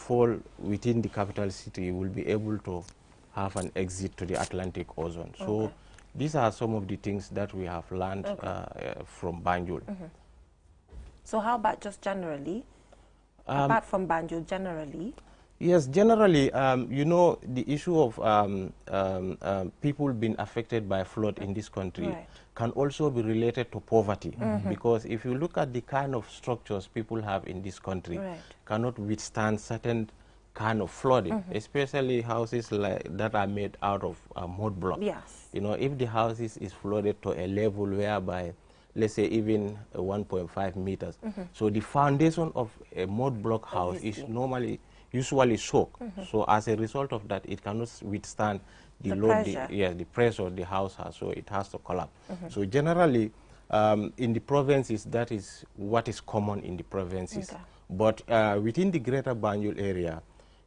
fall within the capital city will be able to have an exit to the Atlantic Ocean. So these are some of the things that we have learned from Banjul. So how about just generally, apart from Banjul, generally? Yes, generally, you know, the issue of people being affected by flood in this country can also be related to poverty. Because if you look at the kind of structures people have in this country, cannot withstand certain kind of flooding, especially houses that are made out of mud block. Yes. You know, if the houses is flooded to a level whereby, let's say, even 1.5 meters, so the foundation of a mud block house is usually soak. So as a result of that, it cannot withstand the load, the pressure the house has, so it has to collapse. So generally, in the provinces, that is what is common in the provinces. But within the greater Banjul area,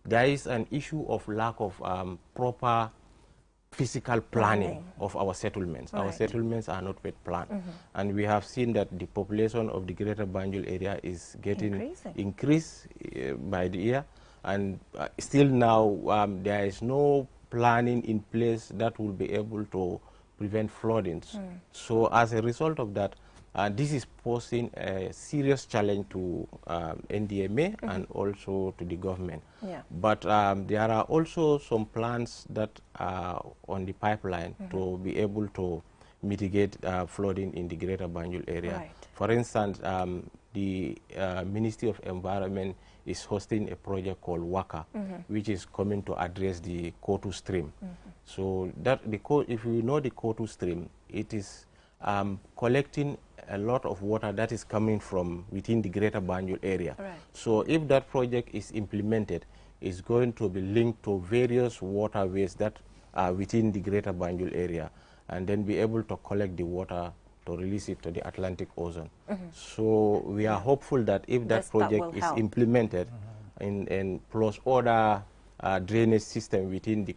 there is an issue of lack of proper physical planning of our settlements. Our settlements are not well planned. And we have seen that the population of the greater Banjul area is getting increased by the year. And still now, there is no planning in place that will be able to prevent floodings. So as a result of that, this is posing a serious challenge to NDMA and also to the government. But there are also some plans that are on the pipeline to be able to mitigate flooding in the greater Banjul area. For instance, the Ministry of Environment is hosting a project called WACA, which is coming to address the Kotu stream. So that if you know the Kotu stream, it is collecting a lot of water that is coming from within the greater Banjul area. So if that project is implemented, it's going to be linked to various waterways that are within the greater Banjul area, and then be able to collect the water to release it to the Atlantic Ocean. So we are hopeful that if that project is implemented and plus other drainage system within the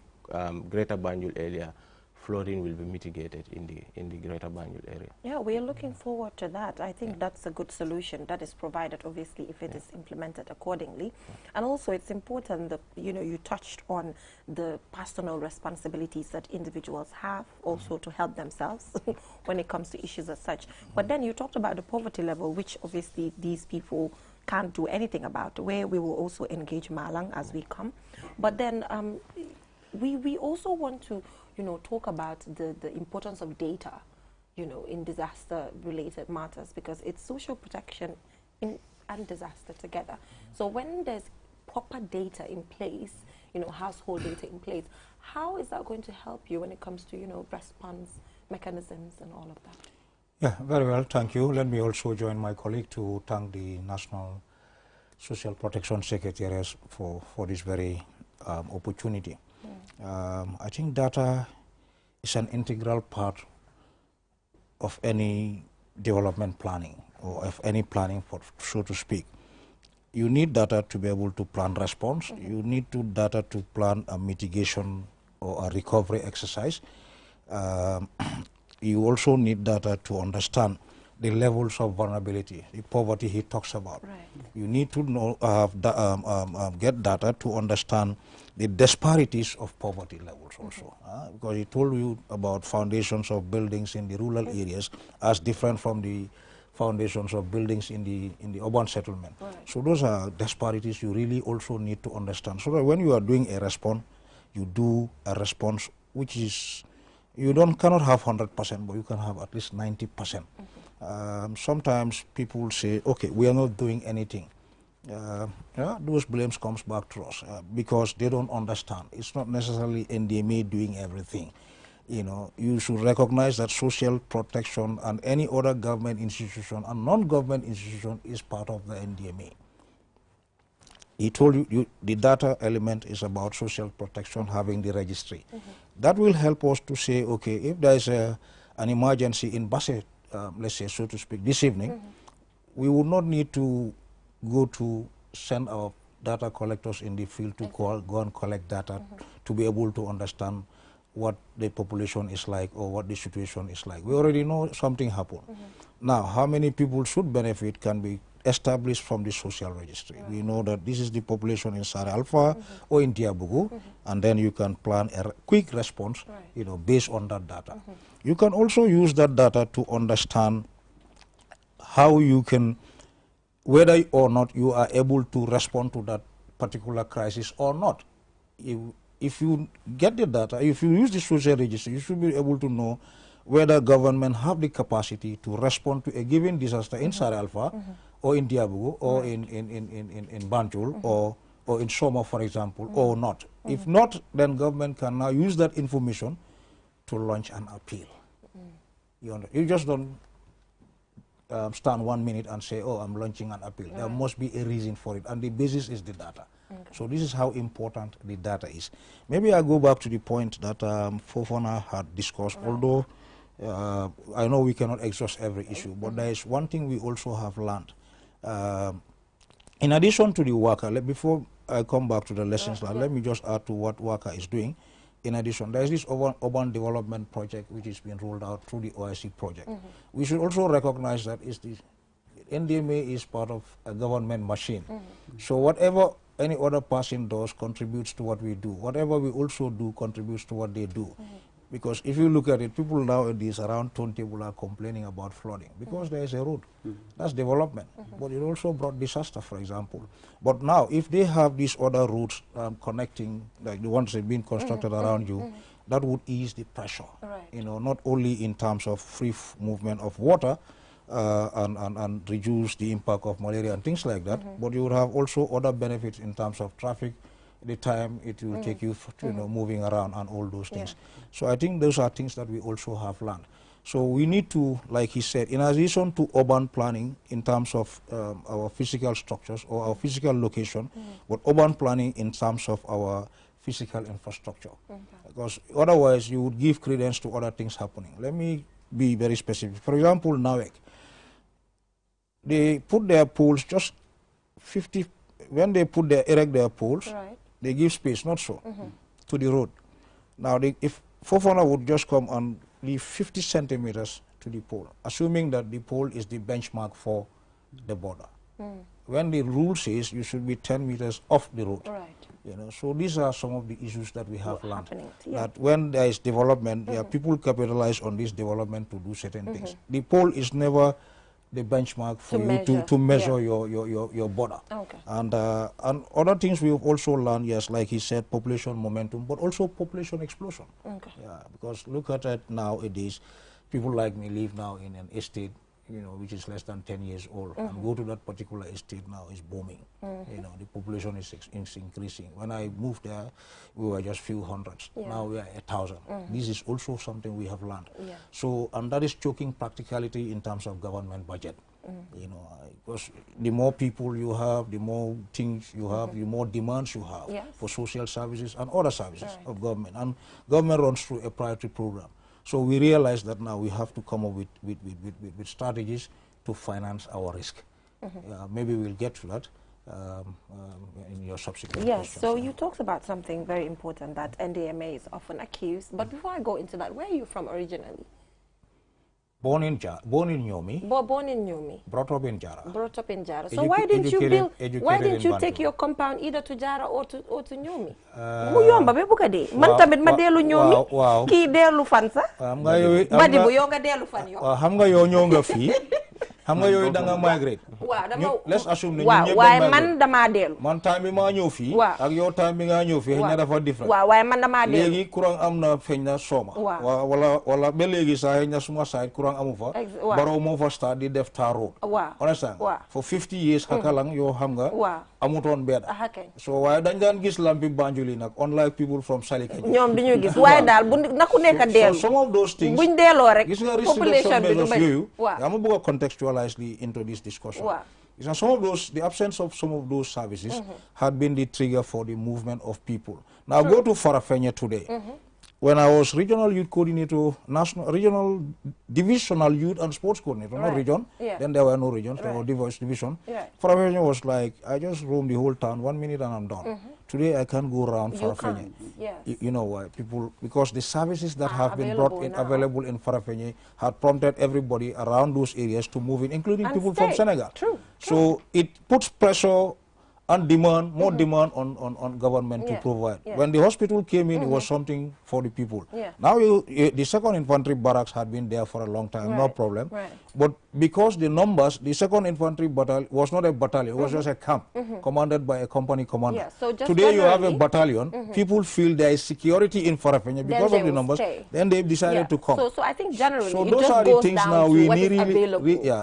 greater Banjul area, flooding will be mitigated in the greater Banjul area. Yeah, we are looking forward to that. I think that's a good solution that is provided, obviously, if it is implemented accordingly. And also, it's important that, you know, you touched on the personal responsibilities that individuals have also to help themselves when it comes to issues as such. But then you talked about the poverty level, which obviously these people can't do anything about, where we will also engage Malang as we come. But then we also want to, you know, talk about the importance of data, you know, in disaster-related matters, because it's social protection and disaster together. So when there's proper data in place, you know, household data in place, how is that going to help you when it comes to, you know, response mechanisms and all of that? Yeah, very well, thank you. Let me also join my colleague to thank the National Social Protection Secretariat for this very opportunity. I think data is an integral part of any development planning or of any planning, so to speak. You need data to be able to plan response. You need data to plan a mitigation or a recovery exercise. You also need data to understand the levels of vulnerability, the poverty he talks about. You need to know, get data to understand the disparities of poverty levels also. Because he told you about foundations of buildings in the rural areas as different from the foundations of buildings in the urban settlement. So those are disparities you really also need to understand. So that when you are doing a response, you do a response which is, you cannot have 100%, but you can have at least 90%. Sometimes people say, okay, we are not doing anything. Those blames comes back to us because they don't understand. It's not necessarily NDMA doing everything. You know, you should recognize that social protection and any other government institution and non-government institution is part of the NDMA. He told you the data element is about social protection, having the registry. That will help us to say, okay, if there is an emergency in Basse, let's say, so to speak, this evening, we would not need to go to send our data collectors in the field to go and collect data to be able to understand what the population is like or what the situation is like. We already know something happened. Now, how many people should benefit can be established from the social registry. We know that this is the population in Sare Alpha or in Diabugu, and then you can plan a quick response, you know, based on that data. You can also use that data to understand how you can, whether or not you are able to respond to that particular crisis or not. If you get the data, if you use the social register, you should be able to know whether government have the capacity to respond to a given disaster in Sare Alpha or in Diabugu or in Banjul or in Soma, for example, or not. If not, then government can now use that information to launch an appeal. You just don't stand 1 minute and say, oh, I'm launching an appeal. There must be a reason for it, and the basis is the data. So this is how important the data is. Maybe I go back to the point that Fofana had discussed, although I know we cannot exhaust every issue, but there is one thing we also have learned. In addition to the worker, before I come back to the lessons learned, let me just add to what worker is doing. In addition, there is this urban development project which is being rolled out through the OIC project. We should also recognize that NDMA is part of a government machine. So whatever any other person does contributes to what we do. Whatever we also do contributes to what they do. Because if you look at it, people nowadays around Tontable are complaining about flooding because there is a road. That's development. But it also brought disaster, for example. But now, if they have these other routes connecting, like the ones that have been constructed around you, that would ease the pressure. You know, not only in terms of free movement of water, and reduce the impact of malaria and things like that, but you would have also other benefits in terms of traffic, the time it will take you, you know, moving around and all those things. So I think those are things that we also have learned. So we need to, like he said, in addition to urban planning in terms of our physical structures or our physical location, but urban planning in terms of our physical infrastructure. Because otherwise you would give credence to other things happening. Let me be very specific. For example, NAWEC, they put their poles just 50, when they erect their poles, they give space, not so, to the road. Now, if Fofana would just come and leave 50 centimeters to the pole, assuming that the pole is the benchmark for the border. When the rule says you should be 10 meters off the road. You know, so these are some of the issues that we have learned. That when there is development, people capitalize on this development to do certain things. The pole is never the benchmark for to measure your border. And other things we've also learned, yes, like he said, population momentum, but also population explosion. Yeah, because look at it nowadays, people like me live now in an estate, you know, which is less than 10 years old, and go to that particular estate now is booming. You know, the population is increasing. When I moved there, we were just few hundreds. Now we are 1,000. This is also something we have learned. So, and that is choking practicality in terms of government budget. You know, because the more people you have, the more things you have, the more demands you have for social services and other services of government. And government runs through a priority program. So we realize that now we have to come up with strategies to finance our risk. Maybe we'll get to that in your subsequent questions. So you talked about something very important that NDMA is often accused. But before I go into that, where are you from originally? Born in Nyomi. Born in Nyomi. Brought up in Jara. Brought up in Jara. So why didn't you build? Why didn't you take your compound either to Jara or to Nyomi? Bu yomba be buka de. Man tamit ma delu Nyomi. Ki delu fan sa. Badi bu yo nga delu fan yo. Xam nga yow ñëw nga fi. Xam nga yow da nga migrate. Waaw dama let's assume ne ñun ñëpp waaye man dama delu. Man time bi ma ñëw fi ak yow time bi nga ñëw fi ña dafa different. Waaw waaye man dama delu. Léegi courant am na feñ na Soma. Wala ba léegi sa ña suma side courant amu fa. Baro moo fa start di def tar road. Understand? For 50 years hakalang yow xam nga amutoon bed. So waaye dañ daan gis lampi Banjul nag unlike people from Salika. Ñoom duñu gis waaye daal bu naku nekk delu. So some of those things buñ delloo rek population bi du bëri. I'm going to contextualize into this discussion. The absence of some of those services had been the trigger for the movement of people. Now go to Farafenni today. when I was regional youth coordinator, regional divisional youth and sports coordinator, not region, then there were no regions, there were division. Farafenni was like, I just roam the whole town, 1 minute and I'm done. Today I can't go around Farafenni. You know why? People, because the services that have been brought in, available in Farafenni, had prompted everybody around those areas to move in, including people from Senegal. So it puts pressure and demand, more demand on government to provide. When the hospital came in, it was something for the people. Now the 2nd Infantry Barracks had been there for a long time, no problem. But because the numbers, the 2nd Infantry Battalion was not a battalion, it was just a camp commanded by a company commander. So just today you have a battalion, people feel there is security in Farafenni because of the numbers, then they decided to come. So I think generally, so those are the things now we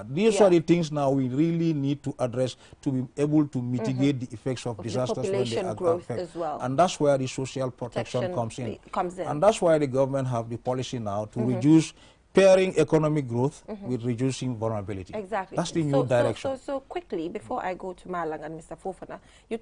these are the things now we really need to address to be able to mitigate the effects of disasters when they affect. As well. And that's where the social protection comes in. And that's why the government have the policy now to reduce pairing economic growth with reducing vulnerability. Exactly. That's the new direction. So quickly, before I go to Malang and Mr. Fofana, you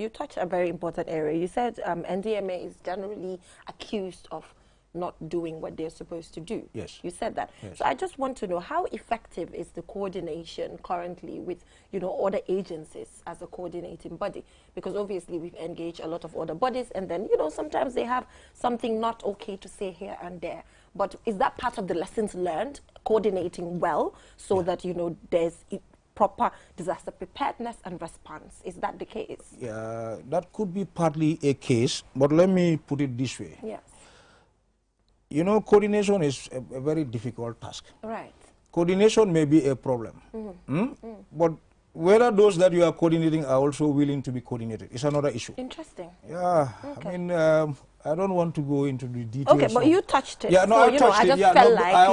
touched a very important area. You said NDMA is generally accused of not doing what they're supposed to do. Yes. You said that. Yes. So I just want to know, how effective is the coordination currently with, you know, other agencies as a coordinating body? Because obviously we've engaged a lot of other bodies, and then, you know, sometimes they have something not okay to say here and there. But is that part of the lessons learned, coordinating well, so that, you know, there's proper disaster preparedness and response? Is that the case? Yeah, that could be partly a case, but let me put it this way. Yes. You know, coordination is a very difficult task. Right. Coordination may be a problem, but whether those that you are coordinating are also willing to be coordinated is another issue. Interesting. Yeah, okay. I mean, I don't want to go into the details. Okay, but you touched it. Yeah, no, so, I touched it. I just felt like, I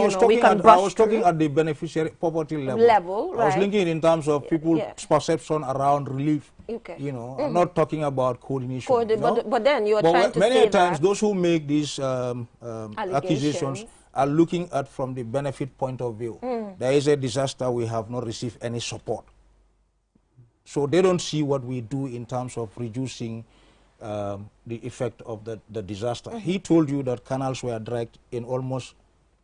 was talking at the beneficiary poverty level. Right. I was linking it in terms of people's perception around relief. Okay. You know, I'm not talking about coordination. But then you are trying to say many times those who make these accusations are looking at from the benefit point of view. There is a disaster, we have not received any support. So they don't see what we do in terms of reducing the effect of the disaster. He told you that canals were dragged in almost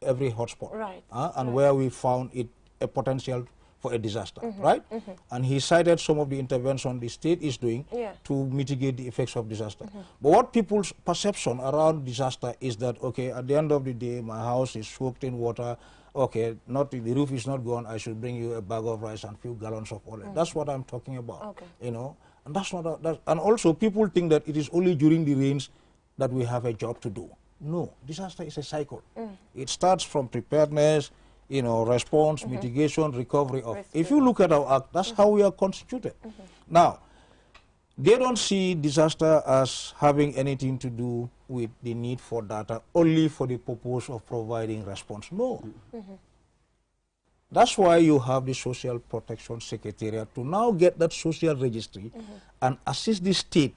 every hotspot, right. And where we found it a potential for a disaster, right? And he cited some of the intervention the state is doing to mitigate the effects of disaster. But what people's perception around disaster is that, okay, at the end of the day, my house is soaked in water. Okay, the roof is not gone. I should bring you a bag of rice and a few gallons of oil. That's what I'm talking about. Okay. You know, and that's not. And also, people think that it is only during the rains that we have a job to do. No, disaster is a cycle. It starts from preparedness, you know, response, mitigation, recovery of. If you look at our act, that's how we are constituted. Now, they don't see disaster as having anything to do with the need for data only for the purpose of providing response. No. That's why you have the Social Protection Secretariat to now get that social registry and assist the state,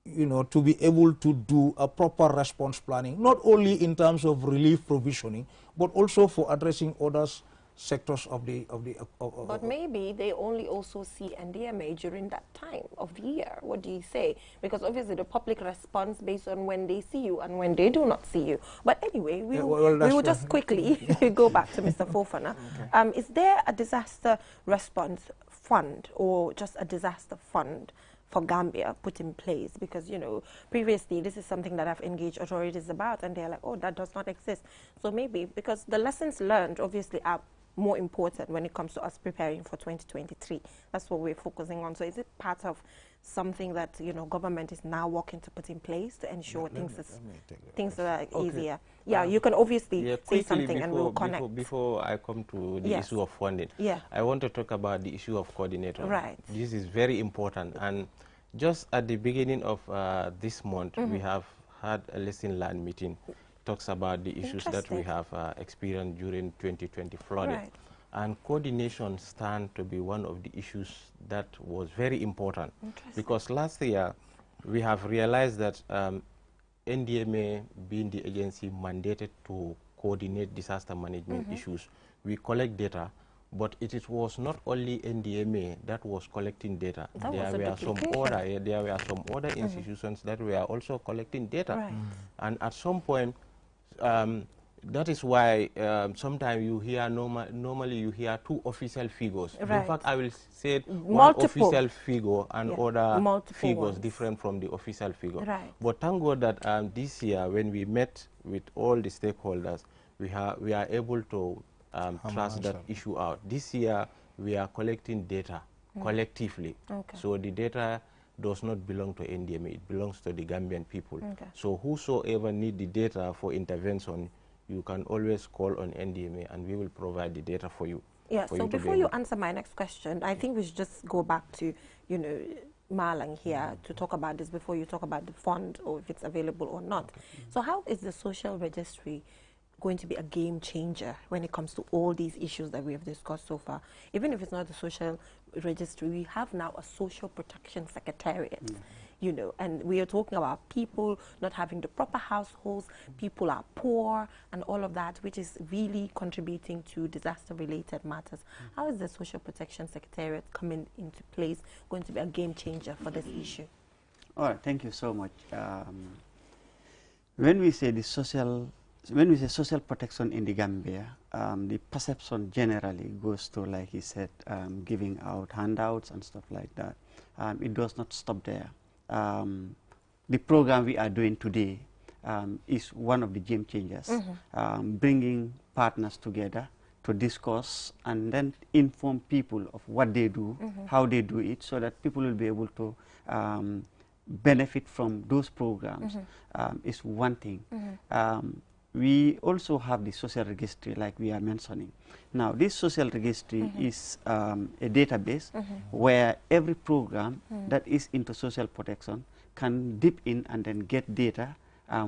you know, to be able to do a proper response planning, not only in terms of relief provisioning, but also for addressing other sectors of the. But maybe they only also see NDMA during that time of the year. What do you say? Because obviously the public responds based on when they see you and when they do not see you. But anyway, we will just quickly go back to Mr. Fofana. Okay. Is there a disaster response fund or just a disaster fund for Gambia put in place? Because, you know, previously this is something that I've engaged authorities about, and they're like, oh, that does not exist. So maybe, because the lessons learned obviously are more important when it comes to us preparing for 2023. That's what we're focusing on. So is it part of something that, you know, government is now working to put in place to ensure things are easier? Yeah, you can obviously say something and we'll connect. Before I come to the issue of funding, I want to talk about the issue of coordinator. Right. This is very important. And just at the beginning of this month, we have had a lesson learned meeting. Talks about the issues that we have experienced during 2020 flooding. Right. And coordination stands to be one of the issues that was very important. Because last year, we have realized that NDMA, being the agency mandated to coordinate disaster management issues, we collect data, But it was not only NDMA that was collecting data. There were some other institutions that were also collecting data. Right. And at some point, that is why sometimes you hear, normally you hear two official figures. Right. In fact, I will say one Multiple. official figure and other Multiple figures ones. different from the official figure. Right. But thank God that this year, when we met with all the stakeholders, we are able to trust that issue out. This year, we are collecting data collectively. Okay. So the data does not belong to NDMA, it belongs to the Gambian people. Okay. So whosoever need the data for intervention, you can always call on NDMA and we will provide the data for you. Yeah, so before you answer my next question, I think we should just go back to, you know, Marlang here to talk about this before you talk about the fund or if it's available or not. Okay. So how is the social registry going to be a game changer when it comes to all these issues that we have discussed so far? Even if it's not the social registry, we have now a social protection secretariat. You know, and we are talking about people not having the proper households, people are poor, and all of that, which is really contributing to disaster-related matters. How is the Social Protection Secretariat coming into place going to be a game changer for this issue? All right, thank you so much. When we say social protection in the Gambia, the perception generally goes to, like he said, giving out handouts and stuff like that. It does not stop there. The program we are doing today is one of the game changers, bringing partners together to discuss and then inform people of what they do, how they do it, so that people will be able to benefit from those programs is one thing. We also have the social registry, like we are mentioning. Now, this social registry is a database where every program that is into social protection can dip in and then get data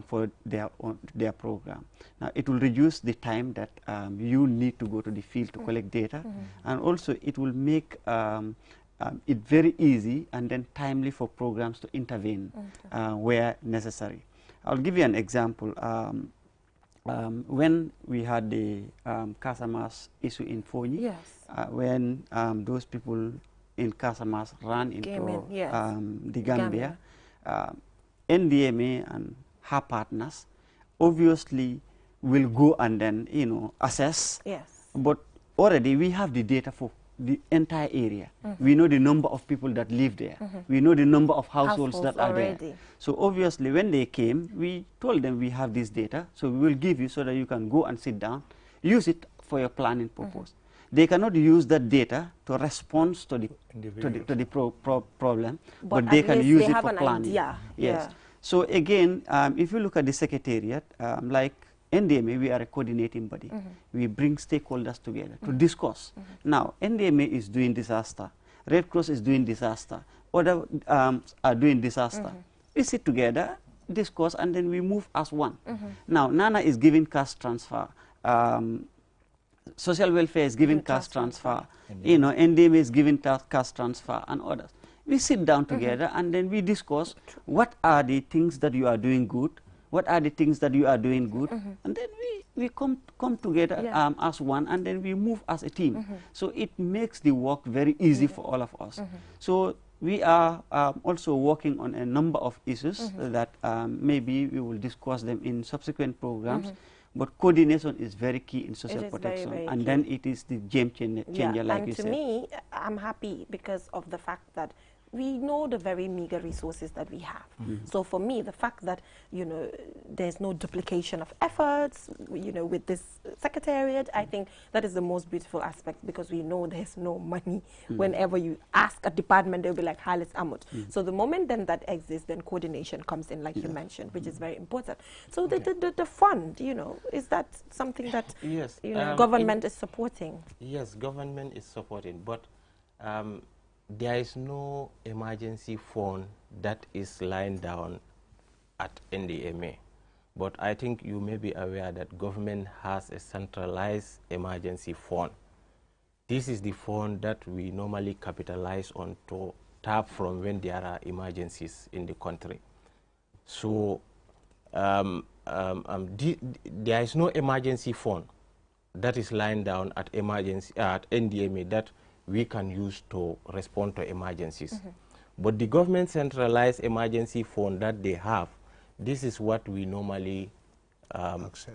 for their program. Now, it will reduce the time that you need to go to the field to collect data, and also it will make it very easy and then timely for programs to intervene where necessary. I'll give you an example. When we had the Casamas issue in Fonyi, yes. When those people in Casamas ran into the Gambia, NDMA and her partners obviously will go and then, you know, assess. Yes. But already we have the data for the entire area. We know the number of people that live there. We know the number of households that are already there. So obviously when they came, we told them we have this data, so we will give you so that you can go and sit down, use it for your planning purpose. They cannot use that data to respond to the problem, but they can use it for planning. Idea. Yes. Yeah. So again, if you look at the secretariat, like NDMA, we are a coordinating body. We bring stakeholders together to discuss. Now, NDMA is doing disaster. Red Cross is doing disaster. Other are doing disaster. We sit together, discuss, and then we move as one. Now, NANA is giving cash transfer. Social welfare is giving cash transfer. You know, NDMA is giving cash transfer, and others. We sit down together, and then we discuss what are the things that you are doing good, what are the things that you are doing good, and then we come together as one, and then we move as a team. So it makes the work very easy for all of us. So we are also working on a number of issues that maybe we will discuss them in subsequent programs. But coordination is very key in social protection, very and key. Then it is the game changer, like you said. And to me, I'm happy because of the fact that we know the very meager resources that we have. So for me, the fact that, you know, there's no duplication of efforts, you know, with this secretariat, I think that is the most beautiful aspect, because we know there's no money. Whenever you ask a department, they'll be like, Halis Amut. So the moment then that exists, then coordination comes in, like you mentioned, which is very important. So the fund, you know, is that something that yes, you know, government is supporting? Yes, government is supporting, but there is no emergency fund that is lying down at NDMA. But I think you may be aware that government has a centralized emergency fund. This is the fund that we normally capitalize on to tap from when there are emergencies in the country. So there is no emergency fund that is lying down at emergency at NDMA that we can use to respond to emergencies. But the government centralized emergency fund that they have, this is what we normally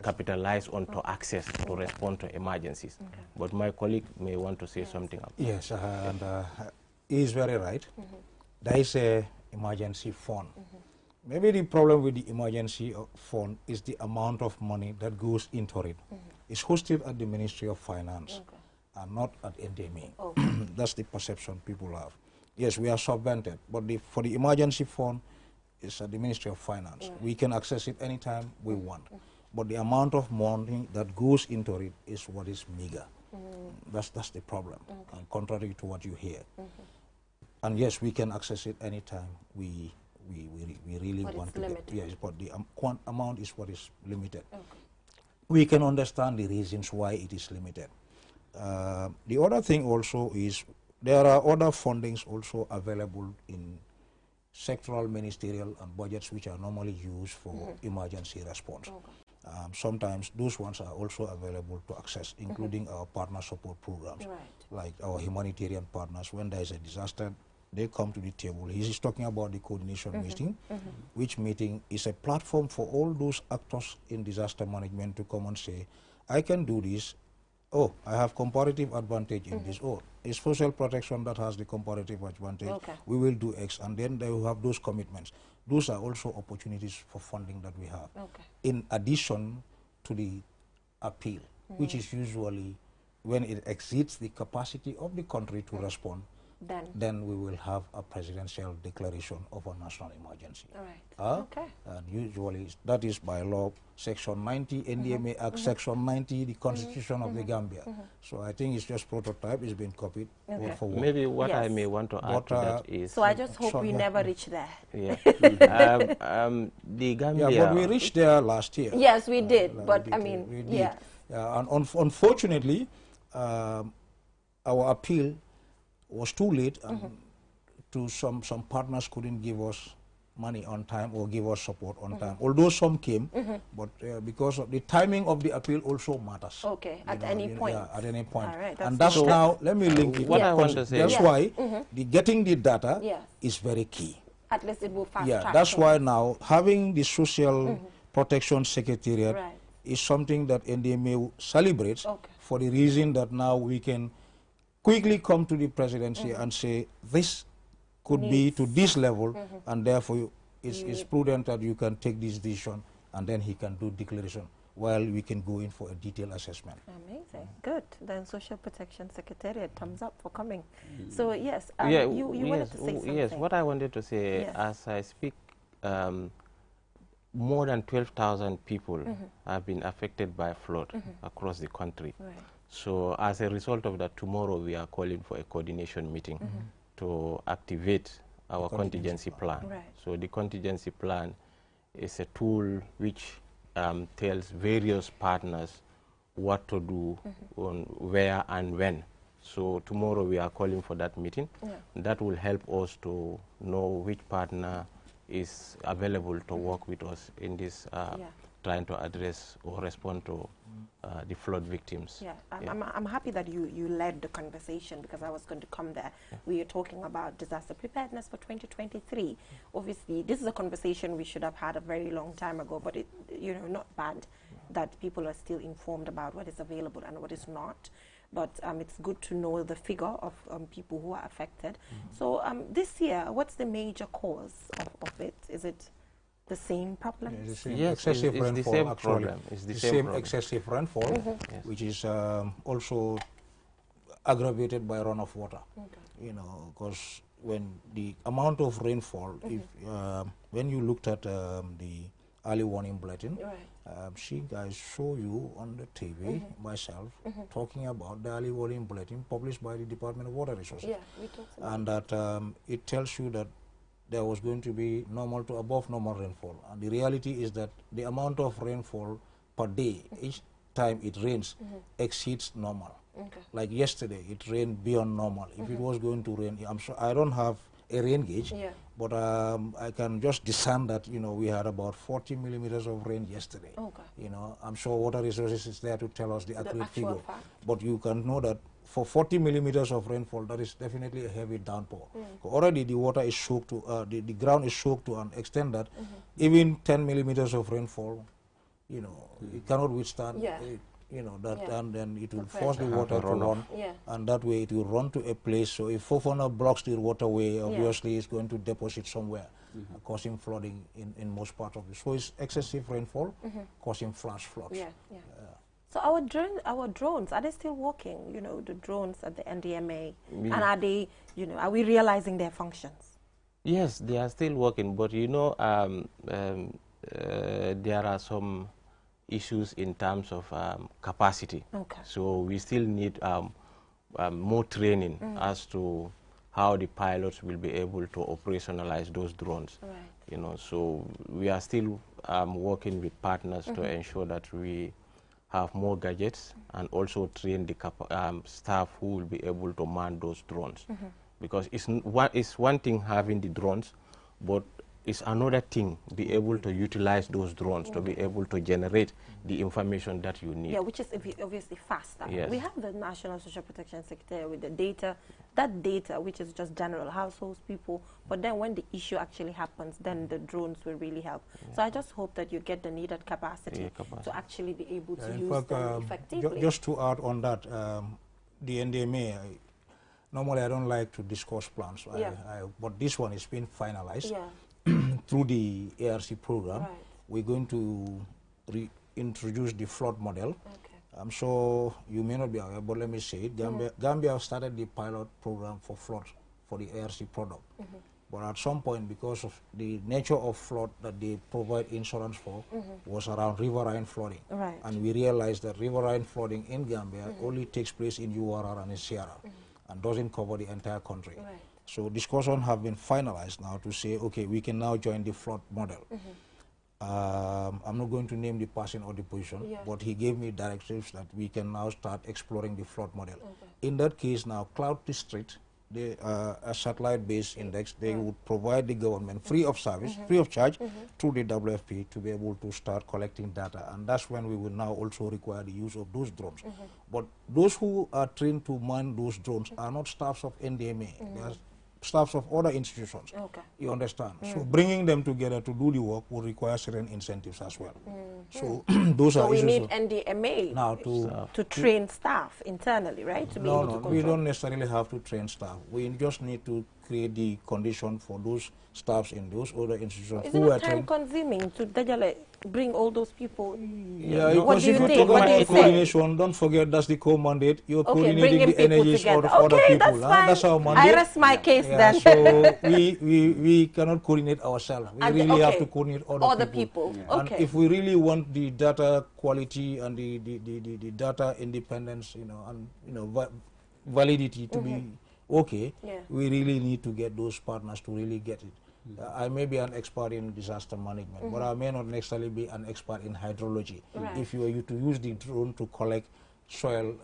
capitalize on to access to respond to emergencies. But my colleague may want to say something about Yes, and he is very right. There is a emergency fund. Maybe the problem with the emergency fund is the amount of money that goes into it. It's hosted at the Ministry of Finance and not at NDMA. That's the perception people have. Yes, we are subvented, but for the emergency fund, it's at the Ministry of Finance. We can access it anytime we want. But the amount of money that goes into it is what is meager. That's the problem, contrary to what you hear. And yes, we can access it anytime we really want to get. Yes, but the amount is what is limited. We can understand the reasons why it is limited. The other thing also is there are other fundings also available in sectoral, ministerial, and budgets which are normally used for emergency response. Sometimes those ones are also available to access, including our partner support programs, like our humanitarian partners. When there is a disaster, they come to the table. He is talking about the coordination meeting, which meeting is a platform for all those actors in disaster management to come and say, I can do this. Oh, I have comparative advantage in this. Oh, it's social protection that has the comparative advantage. We will do X, and then they will have those commitments. Those are also opportunities for funding that we have. In addition to the appeal, which is usually when it exceeds the capacity of the country to respond, then we will have a presidential declaration of a national emergency. And usually that is by law, Section 90, NDMA Act, Section 90, the Constitution of the Gambia. So I think it's just prototype, it's been copied word for word. Maybe what I may want to add to that is... So I just hope we never reach there. The Gambia... Yeah, but we reached there last year. Yes, we did, but I mean, and unfortunately, our appeal was too late, and to some partners couldn't give us money on time or give us support on time. Although some came, but because of the timing of the appeal also matters. At any point. Yeah, at any point. All right, and that's now, let me link it. What I want to say. That's why getting the data is very key. At least it will fast track. That's why now having the Social Protection Secretariat is something that NDMA celebrates for the reason that now we can quickly come to the presidency and say this could be to this level, and therefore it's prudent that you can take this decision, and then he can do declaration while we can go in for a detailed assessment. Amazing. Good. Then Social Protection Secretariat, thumbs up for coming. So yes, you wanted to say something. Yes, what I wanted to say, as I speak, more than 12,000 people have been affected by flood across the country. So as a result of that, tomorrow we are calling for a coordination meeting to activate our contingency plan. So the contingency plan is a tool which tells various partners what to do, on where and when. So tomorrow we are calling for that meeting. That will help us to know which partner is available to work with us in this trying to address or respond to the flood victims. I'm happy that you led the conversation, because I was going to come there. We are talking about disaster preparedness for 2023. Obviously, this is a conversation we should have had a very long time ago, but it, not bad that people are still informed about what is available and what is not. But it's good to know the figure of people who are affected. So this year, what's the major cause of it? Is it the same problem? Excessive rainfall, the same actually. Problem. It's the same problem. Excessive rainfall, which is also aggravated by runoff water. Because when the amount of rainfall, if when you looked at the early warning bulletin, I show you on the TV myself talking about the early warning bulletin published by the Department of Water Resources. We talked about and that it tells you that there was going to be normal to above normal rainfall. And the reality is that the amount of rainfall per day, each time it rains, exceeds normal. Like yesterday, it rained beyond normal. If it was going to rain, I'm sure I don't have a rain gauge, But I can just discern that, we had about 40 millimeters of rain yesterday. Okay. I'm sure Water Resources is there to tell us the accurate figure. Fact. But you can know that for 40 millimeters of rainfall, that is definitely a heavy downpour. Already the water is soaked to, the ground is soaked to an extent that even 10 millimeters of rainfall, it cannot withstand it. And then it will force the water to run, and that way it will run to a place. So if Fofana blocks the waterway, obviously it's going to deposit somewhere, causing flooding in most parts of it. So it's excessive rainfall causing flash floods. So our drones, are they still working? The drones at the NDMA, and are they, are we realizing their functions? Yes, they are still working, but there are some issues in terms of capacity. Okay. So we still need more training as to how the pilots will be able to operationalize those drones. Right. So we are still working with partners to ensure that we have more gadgets and also train the staff who will be able to man those drones. Because it's one thing having the drones, but it's another thing be able to utilize those drones to be able to generate the information that you need. Yeah, which is obviously faster. Yes. We have the National Social Protection Secretary with the data, that data which is just general households, people, but then when the issue actually happens, then the drones will really help. So I just hope that you get the needed capacity to actually be able to use them effectively. Just to add on that, the NDMA, normally I don't like to discuss plans, but this one is being finalized. Through the ARC program. Right. We're going to reintroduce the flood model. Okay. I'm sure you may not be aware, but let me say it. Gambia started the pilot program for flood for the ARC product. But at some point, because of the nature of flood that they provide insurance for, was around riverine flooding. Right. And we realized that riverine flooding in Gambia only takes place in URR and in Sierra, and doesn't cover the entire country. Right. So discussions have been finalized now to say, okay, we can now join the flood model. I'm not going to name the person or the position, but he gave me directives that we can now start exploring the flood model. In that case now, Cloud District, a satellite-based index, they would provide the government free of service, free of charge, through the WFP to be able to start collecting data. And that's when we will now also require the use of those drones. But those who are trained to man those drones are not staffs of NDMA. They are staffs of other institutions. You understand? So bringing them together to do the work will require certain incentives as well. So those are we issues need NDMA now to train staff internally, right? To be able to control. We don't necessarily have to train staff. We just need to create the condition for those staffs in those other institutions. Is it not time consuming to bring all those people? Yeah, because if you talk about coordination, don't forget that's the core mandate. You're coordinating the energies of other people. That's our mandate. I rest my case then. So we cannot coordinate ourselves. We really have to coordinate other people. And if we really want the data quality and the data independence, and validity to be okay, we really need to get those partners to really get it. I may be an expert in disaster management, but I may not necessarily be an expert in hydrology. If you are to use the drone to collect soil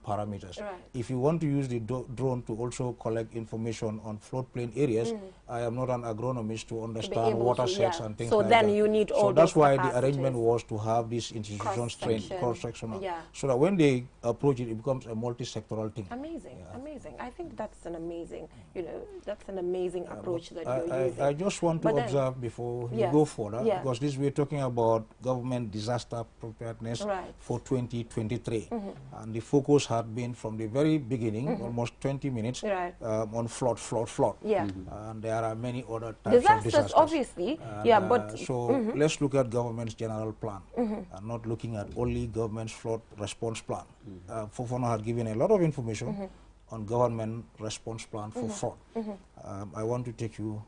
parameters. If you want to use the drone to also collect information on floodplain areas, I am not an agronomist to understand watersheds and things like that. So then you need all So that's why the arrangement was to have these institutions trained cross-sectional, so that when they approach it, it becomes a multi-sectoral thing. Amazing, amazing. I think that's an amazing, that's an amazing approach that you're using. I just want to observe before you go further, because this we're talking about government disaster preparedness for 2023. And the focus had been from the very beginning, almost 20 minutes, on flood. And there are many other types of disasters. Obviously, and, so let's look at government's general plan, and not looking at only government's flood response plan. Fofana had given a lot of information on government response plan for fraud. I want to take you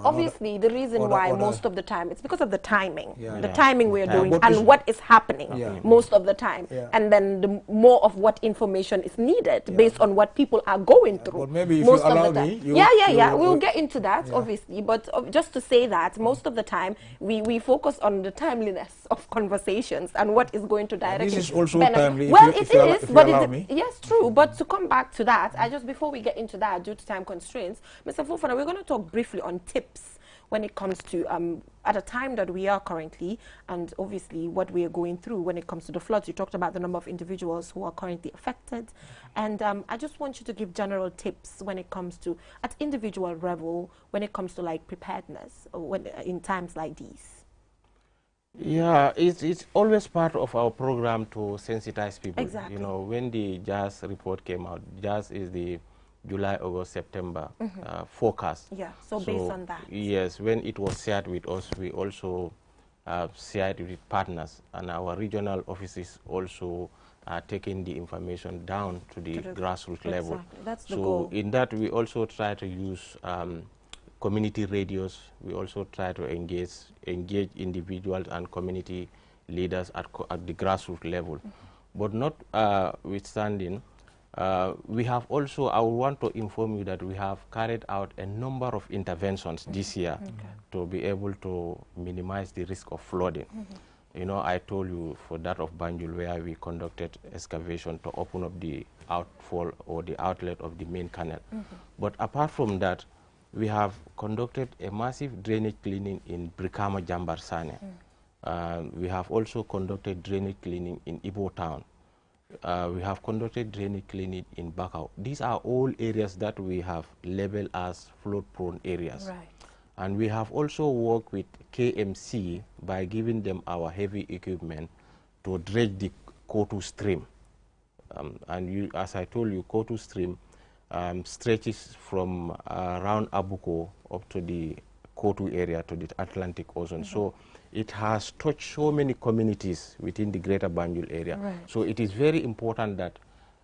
Obviously, the reason why most of the time, it's because of the timing. Yeah. The timing we are doing What and what is happening most of the time. Yeah. And then the more of what information is needed based on what people are going through. But maybe if most you allow of the me, time. We'll get into that, obviously. But just to say that most of the time, we focus on the timeliness of conversations and what is going to directly this is also benefit. timely. Well, if it you is, if you but allow me. yes, true. But to come back to that, before we get into that, due to time constraints, Mr. Fofana, we're going to talk briefly on tips when it comes to, at a time that we are currently, and obviously what we are going through when it comes to the floods. You talked about the number of individuals who are currently affected. And I just want you to give general tips when it comes to, at individual level, when it comes to like preparedness in times like these. Yeah, it's always part of our program to sensitize people. Exactly. You know, when the JAS report came out, JAS is the July, August, September forecast. Yeah, so based on that. Yes, when it was shared with us, we also shared it with partners, and our regional offices also are taking the information down to the grassroots level. That's the so goal. In that, we also try to use community radios. We also try to engage individuals and community leaders at the grassroots level. But notwithstanding, we have also, I want to inform you that we have carried out a number of interventions this year to be able to minimize the risk of flooding. You know, I told you for that of Banjul, where we conducted excavation to open up the outfall or the outlet of the main canal. But apart from that, we have conducted a massive drainage cleaning in Brikama Jambar Sane. We have also conducted drainage cleaning in Ibo Town. We have conducted drainage cleaning in Bakau. These are all areas that we have labeled as flood-prone areas. Right. And we have also worked with KMC by giving them our heavy equipment to dredge the Kotu stream. As I told you, Kotu stream stretches from around Abuko up to the Kotu area, to the Atlantic Ocean. So it has touched so many communities within the greater Banjul area. Right. So it is very important that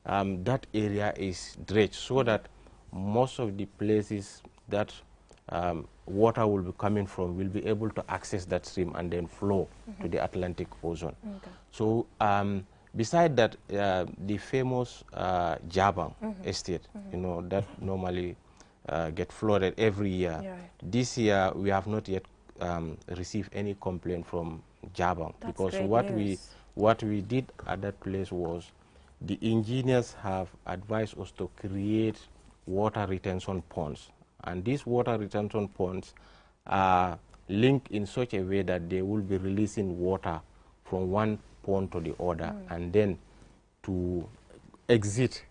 that area is dredged so that most of the places that water will be coming from will be able to access that stream and then flow to the Atlantic Ocean. So beside that, the famous Jabang estate, you know, that normally get flooded every year. Yeah, right. This year, we have not yet received any complaint from Jabang. That's because great what we did at that place was the engineers have advised us to create water retention ponds. And these water retention ponds are linked in such a way that they will be releasing water from one pond to the other and then to exit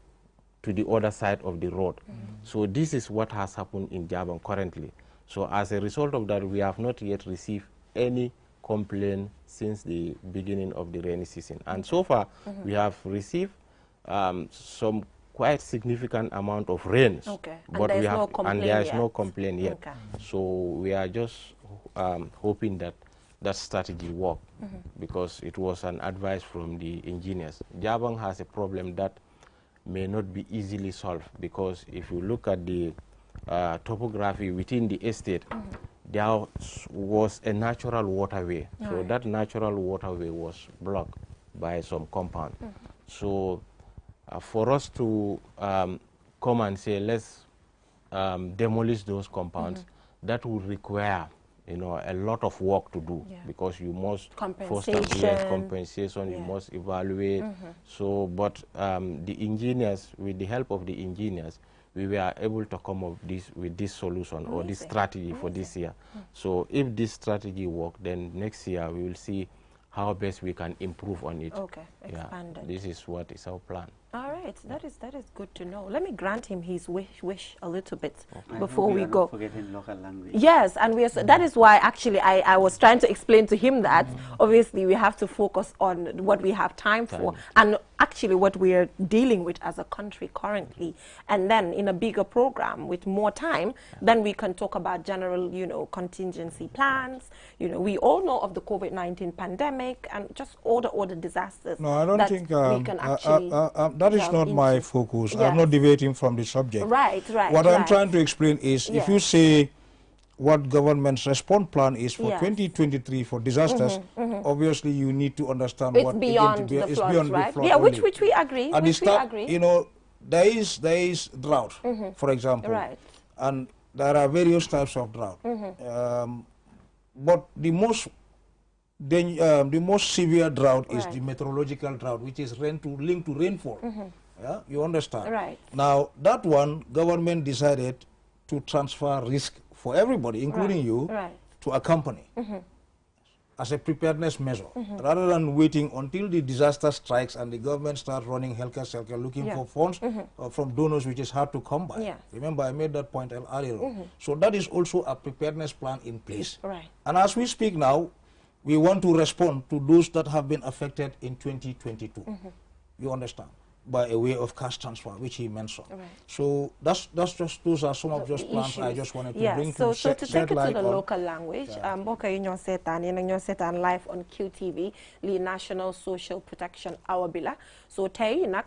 to the other side of the road. So this is what has happened in Jabang currently. So as a result of that, we have not yet received any complaint since the beginning of the rainy season. And so far, we have received some quite significant amount of rains. But there is no complaint yet. So we are just hoping that that strategy work because it was an advice from the engineers. Jabang has a problem that may not be easily solved because if you look at the topography within the estate, there was a natural waterway. So that natural waterway was blocked by some compound. So for us to come and say, let's demolish those compounds, that would require, you know, a lot of work to do because you must compensation, you must evaluate. So, but the engineers, with the help of the engineers, we were able to come up with this solution or this strategy for this year. So if this strategy works, then next year we will see how best we can improve on it. Expand it. This is what is our plan. All right, that is good to know. Let me grant him his wish a little bit before we go. Forgetting local language. Yes, and that is why actually I was trying to explain to him that obviously we have to focus on what we have time for and actually what we are dealing with as a country currently. And then in a bigger program with more time, then we can talk about general, you know, contingency plans. You know, we all know of the COVID-19 pandemic and just all the other disasters. No, I don't think we can actually that is not my focus. I'm not deviating from the subject. Right. What I'm trying to explain is if you say what government's response plan is for 2023 for disasters, obviously you need to understand it's what beyond the it's floods, beyond right? the flood Yeah, only. which we agree. At the start, agree. you know, there is drought, for example, Right. and there are various types of drought. But the most severe drought is the meteorological drought, which is linked to rainfall. Yeah, you understand? Right. Now, that one, government decided to transfer risk for everybody, including you, to a company as a preparedness measure, rather than waiting until the disaster strikes and the government starts running helter-skelter looking for funds from donors, which is hard to come by. Remember, I made that point earlier. So that is also a preparedness plan in place. And as we speak now, we want to respond to those that have been affected in 2022. You understand? By a way of cash transfer, which he mentioned. So those are some of those plans I just wanted to bring so to to take it to the local language, mbokk yi ñoo seetaan yéen ñoo seetaan live on QTV li National Social Protection Hour bi la so tey nag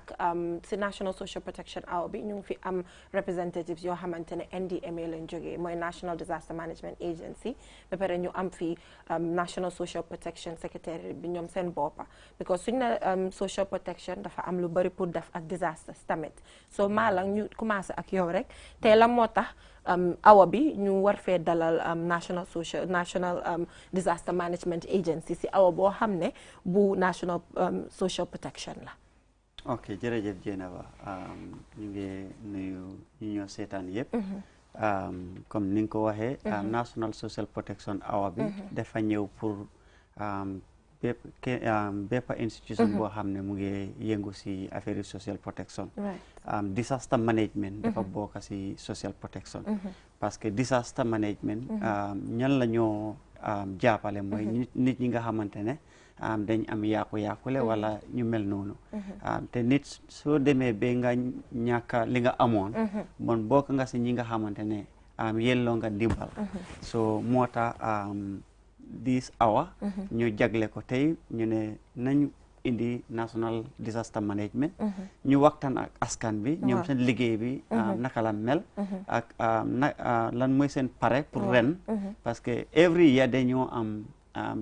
si National Social Protection Hour bi ñu ngi fi am representatives yoo xamante ne NDMA lañ jógee mooy National Disaster Management Agency ba pare ñu am fi National Social Protection Secretary bi ñoom seen boppa because suñ ne social protection dafa am lu bari pour def ak disasters tamit so maalang ñu commencé ak yow rek te la moo tax awa bi ñu war fee dalal National Disaster Management Agency si awa boo xam ne bu National Social Protection la. ok jërëjëf Jenaba ñu ngi nuyu ñu ñoo seetaan yëpp comme ni nga ko waxee National Social Protection Hour bi dafa ñëw pour bépp institution boo xam ne mu ngi yëngu si affaire social protection disaster management dafa bokk si social protection parce que disaster management ñan la ñoo jàppale mooy nit ñi nga xamante ne dañ am yàqu-yàqule wala ñu mel noonu te nit soo demee ba nga ñàkk li nga amoon bon bokk nga si ñi nga xamante ne yelloo nga ndimbal so moo tax this hour ñu jagle ko tey ñu ne nañ indi National Disaster Management ñu waxtaan ak askan bi ñoom seen liggéey bi naka la mel ak lan mooy seen pare pour ren parce que every year dañoo am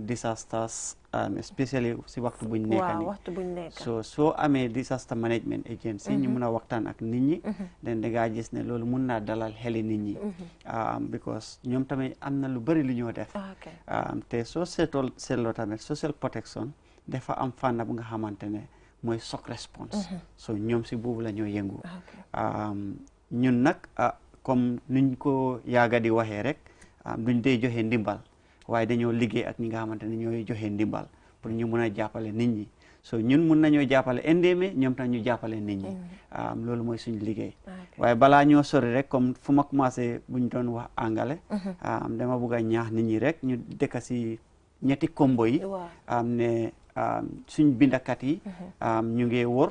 disasters especially si waxtu buñ nekk so soo amee Disaster Management Agency ñu mun a waxtaan ak nit ñi den dangaa gis ne loolu mun naa dalal xeli nit ñi because ñoom tamit am na lu bëri lu ñoo def te soo seetloo tamit social protection dafa am fànn bu nga xamante ne mooy shock response so ñoom si boobu la ñoo yëngu ñun nag comme nuñ ko yaaga di waxee rek duñ dee joxe ndimbal waaye dañoo liggéey ak ñi nga xamante ne ñooy joxe ndimbal pour ñu mun a jàppale nit ñi so ñun mun nañoo jàppale NDMA ñoom tam ñu jàppale nit ñi loolu mooy suñu liggéey waaye balaa ñoo sori rek comme fu ma commencé buñ doon wax angale dama bugg a ñaax nit ñi rek ñu dëkk si ñetti kombo yi ne suñ bindakat yi ñu ngi wër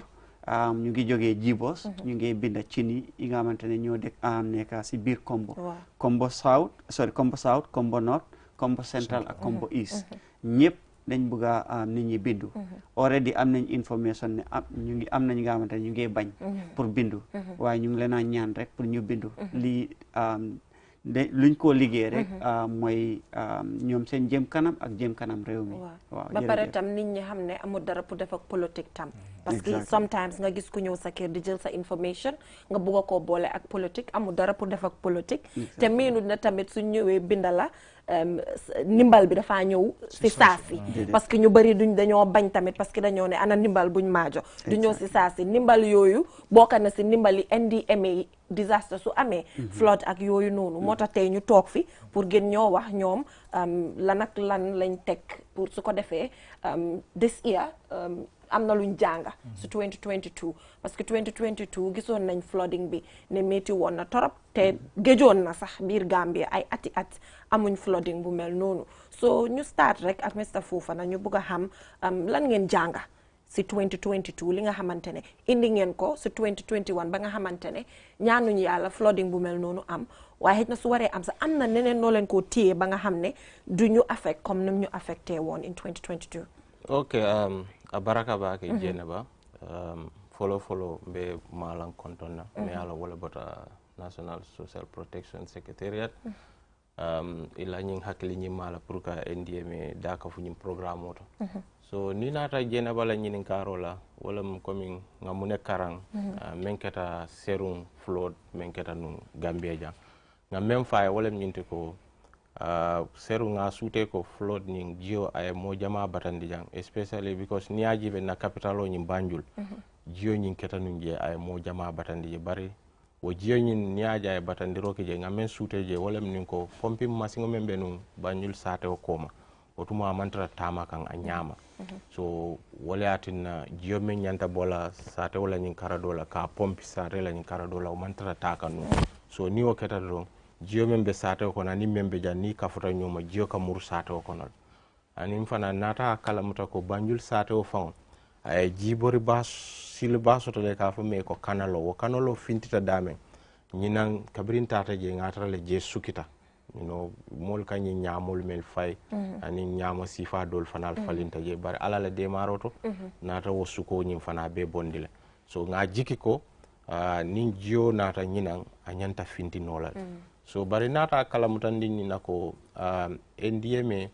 ñu ngi jógee Jibos ñu ngi binda cin yi nga xamante ne ñoo nekk si biir kombo south kombo north kombo central ak kombo east ñëpp dañ bëgg a nit ñi bindu already am nañ information ne ñu ngi am nañ nga xamante ne ñu ngi bañ pour bindu waaye ñu ngi leen a ñaan rek pour ñu bindu lii luñ ko liggéey rek mooy ñoom seen jëm kanam ak jëm kanam réew mi waaw ba pare tam nit ñi xam ne amul dara pour def ak politique tam parce que sometimes nga gis ku ñëw sa kër di jël sa information nga bëgg koo boole ak politique amul dara pour def ak politique te miinut na tamit suñ ñëwee binda la ndimbal bi dafa ñëw si saasi parce que ñu bëri dañoo bañ tamit parce que dañoo ne ana ndimbal buñ maajo du ñëw si saasi ndimbal yooyu bokk na si ndimbali NDMA disaster su amee flood ak yooyu noonu moo tax tey ñu toog fi pour gën ñoo wax ñoom lan ak lan lañ teg pour su ko defee this year am na luñ jànga su 2022 parce que 2022 gisoon nañ flooding bi ne métti woon na torop te géjoon na sax biir Gambia ay ati at amuñ flooding bu mel noonu so ñu start rek ak Mr Fofana ñu bëgg a xam lan ngeen jànga si 2022 li nga xamante ne indi ngeen ko si 2021 ba nga xamante ne ñaanuñu yàlla flooding bu mel noonu am waaye xëy na su waree am sax am na neneen noo leen koo téye ba nga xam ne du ñu affect comme ni ñu affecté woon in 2022 ok a baraka bake Jeneba follow be malang kontona me ala wala bota National Social Protection Secretariat ila ñing hakkili ñi mala pour ka NDMA daka fu ñim programme oto so ni nata jena bala ñinin karola wala comme ngamune karang menketa serum flood menketa nu Gambia jang ngam même fay wala ñinte ko seru nga sute ko flood ñing jio ay mo jama batandi jang especially because ni ajibe na capital o ñim Banjul jio ñing keta nu je ay mo jama batandi je bari wo jio ñin ni aja ay batandi roke je ngam men sute je wala min ko pompi masingo membe nu Banjul sate o koma otuma mantra tama kan a ñama so wala atina jio men nyanta bola sate wala ñin karadola ka pompi sate la ñin karadola o mantra taka nu so ni o keta do jio men be sate o kono ani membe jan ni kafuta ñoma jio ka mur sate o kono ani fana nata kala muta ko Banjul sate o fon ay jibori bas sil baso to le ka fo me ko kanalo wo kanalo fintita dame ñinan kabrin tata je ngatra le je sukita you know mol kanyi ñamol mel fay ani ñama sifa dol fanal falinta je bar ala la demaroto nata wo suko ñim fana be bondile so nga jiki ko nin jio nata ñinan a ñanta finti nolal so bari nata kala mutandi ni nako NDMA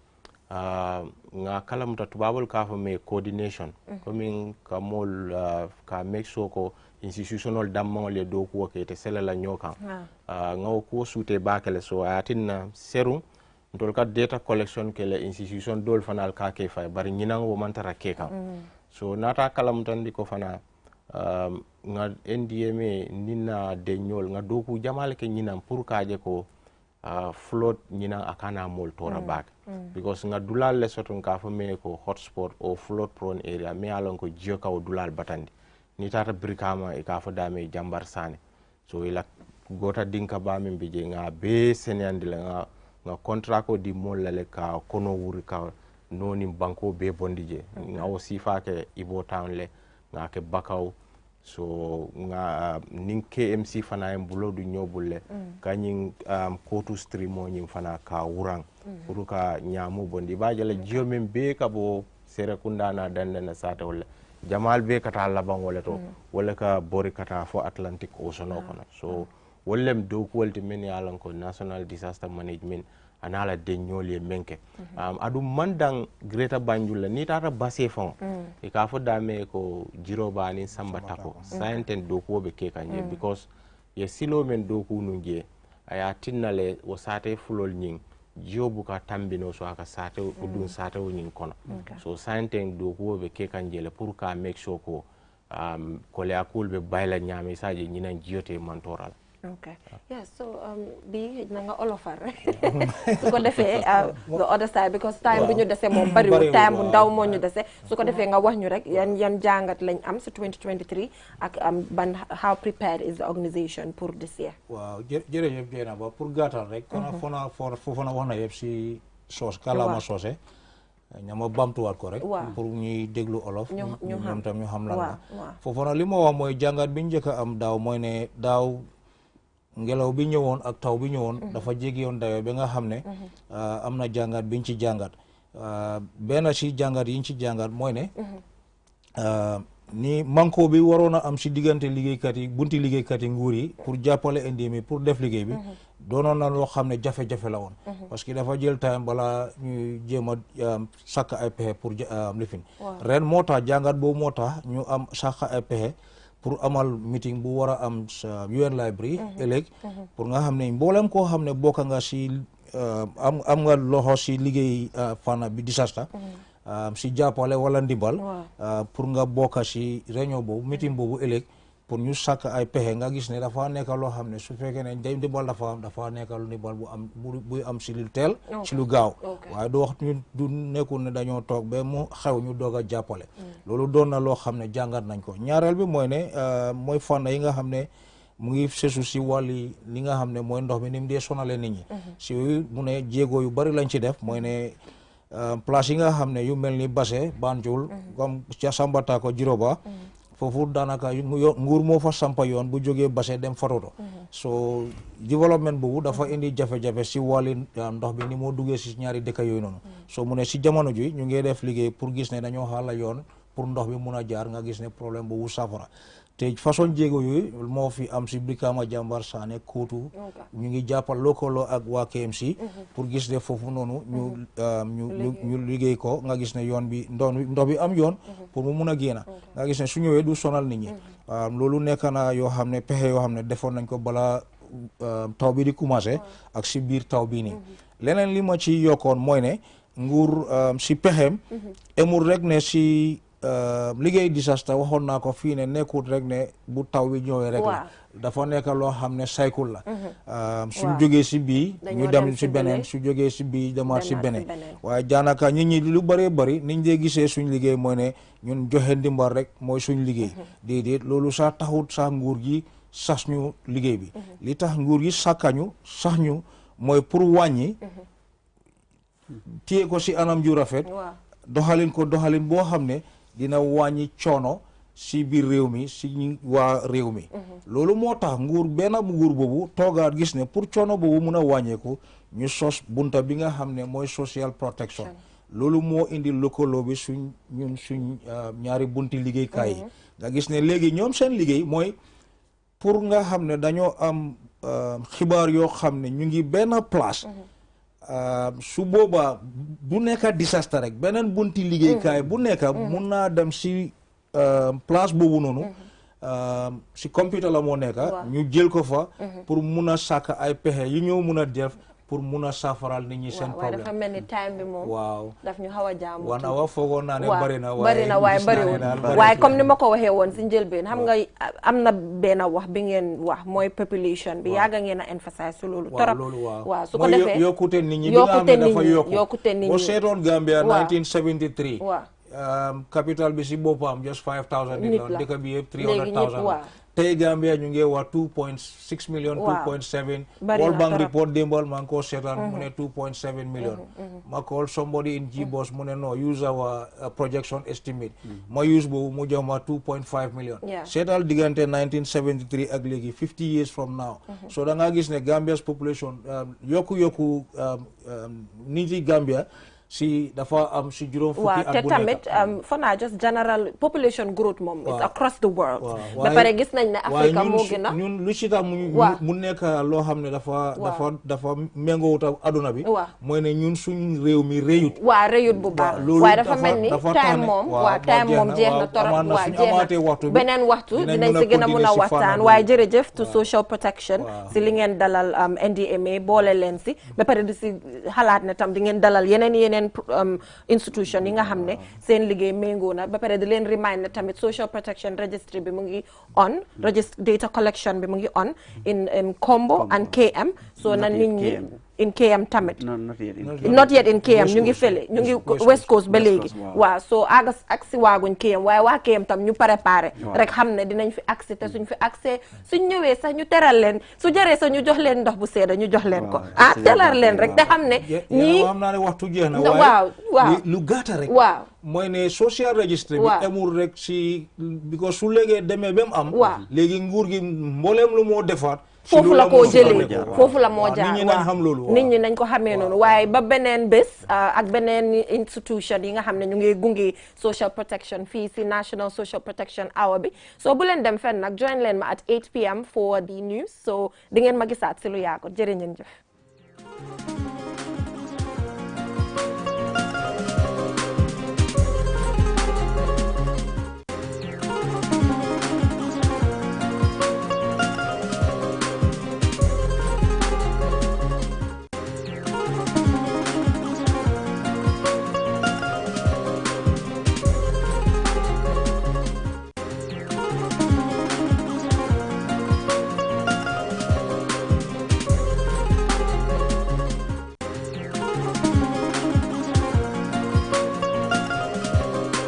nga kala muta tubabol ka fa me coordination comme ka mol ka make sure ko institutional dammo le do ko ke te selala nyoka nga ko sute bakale so atinna serum ndol ka data collection ke le institution dol fanal ka ke fa bari nyina wo mantara ke ka so nata kala mutandi ko fana nga NDMA nina de nyol nga do ko jamal ke nyina pour ka je ko flood ñina akana mol tora back because nga dulal le sotun ka fa me ko hotspot o flood prone area me alon ko jio ka o dulal batandi ni tata brikama e ka fa dame jambar sane so ila gota dinka ba min bije nga be senandi la nga contrat ko di mol le ka kono wuri ka noni banko be bondije nga o sifa ke ibo town le nga ke bakaw so nga nin KMC fana en bulo du ñobulle kañin kotu stream o ñin fana ka wurang pour ka ñaamu bondi bajala jio men be ka bo Serekunda na dande na sata wala jamal be kata laban wala to wala ka bori kata fo Atlantic Ocean o kono so wollem do ko walti men yalan ko National Disaster Management anala de ñolé menke adu mandang Greater Banjul la ni tata basse fon e ka fo dame ko jiroba ni samba tako sainten do ko be ke kanje because ye silo men do ko nunje aya tinnale wo sate fulol nying jobu ka tambino so aka sate udun sate o nying kono so sainten do ko be ke kanje le pour ka make sure ko ko le akul be bayla nyami saje nyina jiyote mantoral. Okay. Yes, so bi nanga olofar su ko defee the other side because time bi ñu dese moom bariwul time bu ndaw moo ñu dese su ko defee nga wax ñu rek yan jàngat lañ am si 2023 ak ban how prepared is the organisation pour this year. waaw jërëjëf Diena ba pour gàttal rek kono foofu na wax na yëpp si soos kàllaama soose ñama bamtuwaat ko rek pour ñuy déglu olof ñoom tam ñu xam lan la foofu na li ma wax mooy jàngat bi njëkk a am daaw mooy ne daaw ngelaw bi ñëwoon ak taw bi ñëwoon dafa jéggi yoon dayo bi nga xam ne am na jàngat biñ ci jàngat benn si jàngat yiñ ci jàngat mooy ne ni manko bi waroon a am si diggante liggéeykat yi bunti liggéeykat yi nguur yi pour jàppale NDMA pour def liggéey bi doonoon na loo xam ne jafe-jafe la woon parce que dafa jël time bala ñuy jéem a sàkk ay pexe pour lifin ren moo tax jàngat boobu moo tax ñu am sàkk ay pexe pour amal meeting bu war a am sa UN library ëllëg pour nga xam ne mboolem koo xam ne bokk nga si am nga loxo si liggéey fànn bi disaster si jàppale wala ndimbal pour nga bokk si réunion boobu meeting boobu ëllëg pour ñu sàkk ay pexe nga gis ne dafa nekk loo xam ne su fekkee ne day ndimbal dafa nekk lu ndimbal bu am buy am si lu teel si lu gaaw waaye du wax du nekkul ne dañoo toog ba mu xew ñu doog a jàppale loolu doon na loo xam ne jàngat nañ ko ñaareel bi mooy ne mooy fànn yi nga xam ne mu ngi sesu si wàlli li nga xam ne mooy ndox mi ni mu dee sonale nit ñi si mu ne jéego yu bari lañ ci def mooy ne place yi nga xam ne yu mel ni Basse Banjul comme ca Sambata ko Jiroba foofu daanaka nguur moo fa sampa yoon bu jógee Basse dem Fatoto so développement boobu dafa indi jafe-jafe si wàlli ndox bi ni moo duggee si ñaari dëkk yooyu noonu so mu ne si jamono ji ñu ngi def liggéey pour gis ne dañoo xaala yoon pour ndox bi mun a jaar nga gis ne problème boobu safara te façon jéego yooyu moo fi am si Brikama Jambar Sané Kootu ñu ngi jàppal lëkkaloo ak waa KMC pour gis ne foofu noonu ñu liggéey ko nga gis ne yoon bi ndox bi am yoon pour mu mun a génn nga gis ne su ñëwee du sonal nit ñi loolu nekk na yoo xam ne pexe yoo xam ne defoon nañ ko balaa taw bi di commencé ak si biir taw bii nii leneen li ma ci yokkoon mooy ne nguur si pexeem emul rek ne si liggéey disaster waxoon naa ko fii ne nekkul rek ne bu taw bi ñëwee rek la dafa nekk loo xam ne cycle la suñ jógee si bii ñu dem si beneen su jógee si bii demaat si beneen waaye daanaka nit ñi lu bëree bëri niñ dee gisee suñ liggéey mooy ne ñun joxe ndimbal rek mooy suñ liggéey déedéet loolu sax taxut sax nguur gi sax ñu liggéey bi li tax nguur gi sàkkañu sax ñu mooy pour wàññi téye ko si anam ju rafet doxalin ko doxalin boo xam ne dina wàññi coono si biir réew mi si waa réew mi loolu moo tax benn nguur boobu toogaat gis ne pour coono boobu mun a wàññeeku ñu sos bunta bi nga xam ne mooy social protection loolu moo indi lëkkaloo bi suñ ñaari bunti liggéeykaay yi nga gis ne léegi ñoom seen liggéey mooy pour nga xam ne dañoo am xibaar yoo xam ne ñu ngi benn place su boobaa bu nekk disaster rek beneen bunti liggéeykaay bu nekk mun naa dem si place boobu noonu si computer la moo nekk ñu jël ko fa pour mun a sàkk ay pexe yu ñëw mun a def pour mun a saafaral nit ñi seen problème dafa mel ni time bi moom daf ñu xaw a jaamu wan awa foogoon naa ne bari na waaye bariwul waaye comme ni ma ko waxee woon si njëlbeen xam nga am na benn wax bi ngeen wax mooy population bi yàgga ngeen a emphasize su loolu torop waaw su ko defee yokkute nit ñi bi nga xam ne dafa yokkute nit ñi boo seetoon Gambia 1973 capital bi si boppam just 5,000 nit la dëkk bi yëpp 300,000 tey Gambia ñu ngi wax 2.6 million 2.7 World Bank report démbal maa ngi ko seetaan mu ne 2.7 million ma call somebody in GBOS mu ne no use our projection estimate ma use boobu mu jox ma 2.5 million seetal diggante 1973 ak léegi 50 years from now so da nga gis ne Gambia's population yokku nit yi Gambia si dafa am si juróom fukki at bu nekk te tamit for now just general population growth moom it's across the world ba pare gis nañ ne Afrique moo gën a ñun lu si tax mu nekk loo xam ne dafa méngoowut ak aduna bi mooy ne ñun suñ réew mi réyut réyut bu baax waaye dafa mel ni time moom jeex na torop jeex na beneen waxtu dinañ si gën a mun a waxtaan waaye jërëjëf to social protection si li ngeen dalal NDMA boole leen si ba pare di si xalaat ne tam di ngeen dalal yeneen institution yi nga xam ne seen liggéey méngoo na ba pare di leen remind ne tamit social protection registry bi mu ngi on data collection bi mu ngi on in Kombo and KM so na nit ñi in KM tamit not yet in KM ñu ngi fële ñu ngi West Coast ba léegi waaw so ak si waaguñ KM waaye waa KM tam ñu préparé rek xam ne dinañ fi agsi te suñ fi accès suñ ñëwee sax ñu teral leen su jëree sax ñu jox leen ndox bu seeda ñu jox leen ko teral leen rek te xam ne ñii xam naa ne waxtu jeex na waaw lu gàtta rek waaw mooy ne social registre bi amul rek si because su léegi demee ba mu am léegi nguur gi mbooleem lu moo defaat foofu la koo jëlee foofu la moo jaar nit ñi nañ xam loolu nit ñi nañ ko xamee noonu waaye ba beneen bés ak beneen institution yi nga xam ne ñu ngi gunge social protection fii si National Social Protection Hour bi so bu leen dem fenn nag join leen ma at 8 PM for the news so di ngeen ma gisaat si lu yaago jërë ngeen jëf